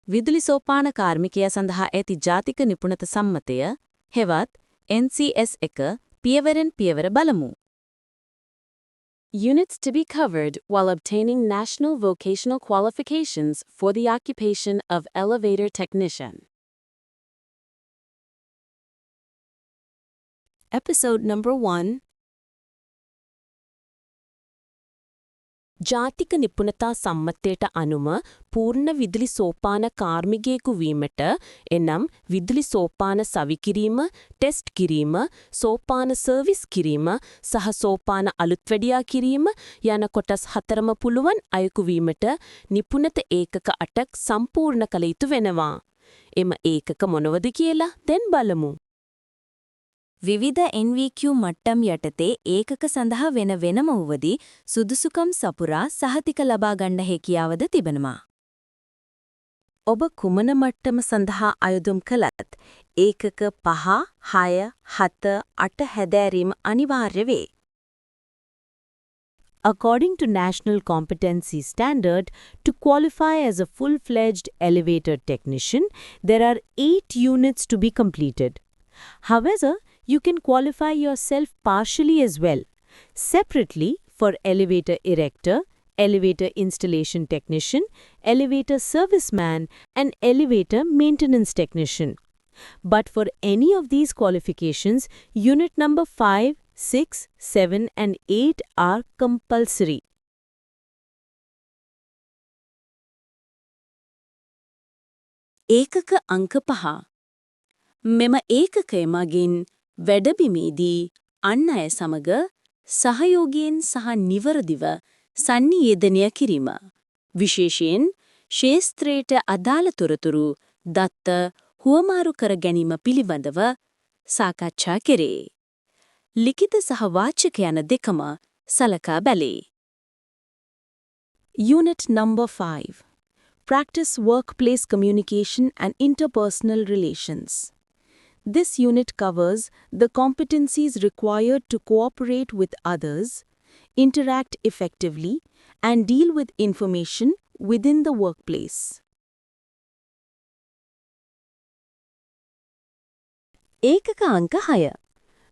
විදුලි සෝපාන කාර්මිකයා සඳහා ඇති ජාතික නිපුණත සම්මතය හෙවත් NCS 1 පියවරෙන් පියවර බලමු. Units to be covered while obtaining national vocational qualifications for the occupation of elevator technician. Episode number 1. ජාතික නිපුණතා සම්මතයට අනුව පූර්ණ විදුලි සෝපාන කාර්මිකයෙකු වීමට එනම් විදුලි සෝපාන සවිකිරීම, ටෙස්ට් කිරීම, සෝපාන සර්විස් කිරීම සහ සෝපාන අලුත්වැඩියා කිරීම යන කොටස් 4ම පුළුවන් අයෙකු වීමට නිපුණත ඒකක 8ක් සම්පූර්ණ කළ යුතු වෙනවා. එම ඒකක මොනවද කියලා දැන් බලමු. විවිධ NVQ මට්ටම් යටතේ ඒකක සඳහා වෙනම වුවදී සුදුසුකම් සපුරා සහතික ලබා ගන්න හැකියාවද තිබෙනවා. ඔබ කුමන මට්ටම සඳහා අයදුම් කළත් ඒකක 5, 6, 7, 8 හැදෑරීම අනිවාර්ය වේ. According to National Competency Standard, to qualify as a full-fledged elevator technician, there are 8 units to be completed. However, you can qualify yourself partially as well, separately for elevator erector, elevator installation technician, elevator serviceman, and elevator maintenance technician. But for any of these qualifications, unit number 5, 6, 7, and 8 are compulsory. ඒකක අංක 5. මෙම ඒකකය මගින් වැඩබිමේදී අන් අය සමග සහයෝගයෙන් සහ නිවරදිව සංනිවේදනය කිරීම විශේෂයෙන් ශේස්ත්‍රයට අදාළ තොරතුරු දත්ත හුවමාරු කර ගැනීම පිළිබඳව සාකච්ඡා කෙරේ. ලිඛිත සහ වාචික යන දෙකම සලකා බැලේ. Unit number 5. Practice workplace communication and interpersonal relations. This unit covers the competencies required to cooperate with others, interact effectively, and deal with information within the workplace. ඒකක අංක 6.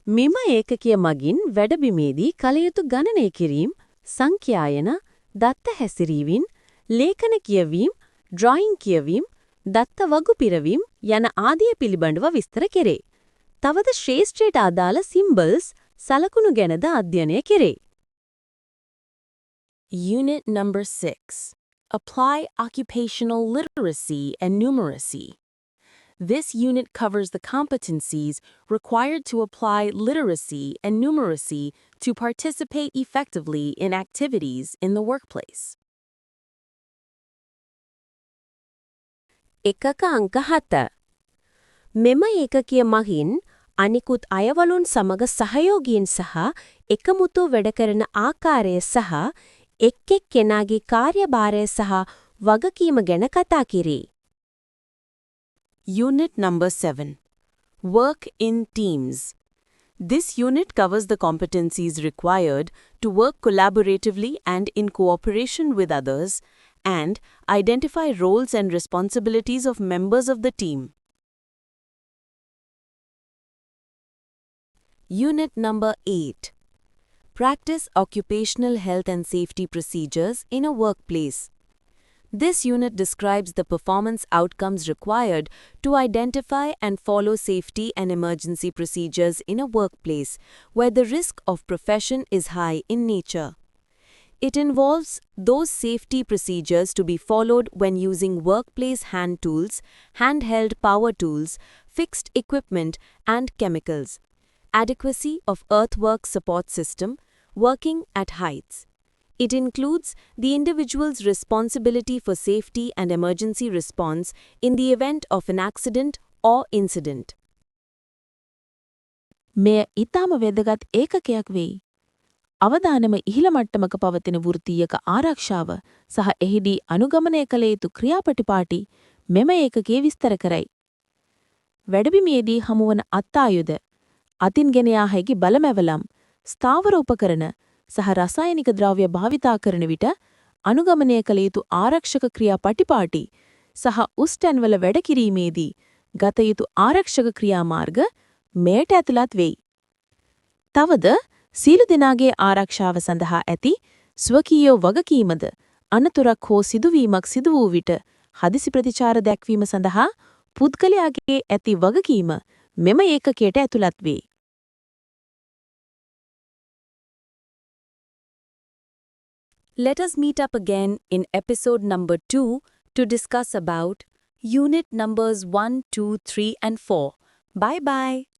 මෙම ඒකකය මගින් වැඩබිමේදී කළ යුතු ගණනය කිරීම, සංඛ්‍යායන, දත්ත හැසිරීමීම්, ලේඛන කියවීම, ඩ්‍රොයිං කියවීම, දත්ත වගු පිරවීම යන ආදිය පිළිබඳව විස්තර කෙරේ. තවද ශ්‍රේෂ්ඨයට අදාළ සිම්බල්ස් සලකුණු ගැනද අධ්‍යයනය කෙරේ. Unit number 6. Apply occupational literacy and numeracy. This unit covers the competencies required to apply literacy and numeracy to participate effectively in activities in the workplace. එකක අංක 7. මෙම ඒකකය මගින් අනිකුත් අයවලුන් සමග සහයෝගයෙන් සහ එකමුතු වැඩ කරන ආකාරය සහ එක් කෙනාගේ කාර්යභාරය සහ වගකීම ගැන කතා කෙරේ. Unit number 7. Work in teams. This unit covers the competencies required to work collaboratively and in cooperation with others and identify roles and responsibilities of members of the team. Unit number 8. Practice occupational health and safety procedures in a workplace. This unit describes the performance outcomes required to identify and follow safety and emergency procedures in a workplace where the risk of profession is high in nature. It involves those safety procedures to be followed when using workplace hand tools, handheld power tools, fixed equipment, and chemicals. Adequacy of earthwork support system, working at heights. It includes the individual's responsibility for safety and emergency response in the event of an accident or incident. මෙය ඊටම වැදගත් ඒකකයක් වෙයි. අවදානම ඉහළ මට්ටමක පවතින වෘත්තීයක ආරක්ෂාව සහ එහිදී අනුගමනය කළ යුතු ක්‍රියාපටිපාටි මෙම ඒකකයේ විස්තර කරයි. වැඩබිමේදී හමුවන අත්ආයුධ, අතින් ගෙන යා හැකි බලමැවලම්, ස්ථාවර උපකරණ සහ රසායනික ද්‍රව්‍ය භාවිතා කරන විට අනුගමනය කළ යුතු ආරක්ෂක ක්‍රියාපටිපාටි සහ උස්ටැන්වල වැඩ කිරීමේදී ගත යුතු ආරක්ෂක ක්‍රියාමාර්ග මෙයට ඇතුළත් වෙයි. තවද සීලු දෙනාගේ ආරක්ෂාව සඳහා ඇති ස්වකීය වගකීමද අනතුරක් හෝ සිදුවීමක් සිදු වූ විට හදිසි ප්‍රතිචාර දැක්වීම සඳහා පුද්ගලයාගේ ඇති වගකීම මෙම ඒකකයට ඇතුළත් වේ. Let us meet up again in episode number 2 to discuss about unit numbers 1, 2, 3 and 4. Bye bye.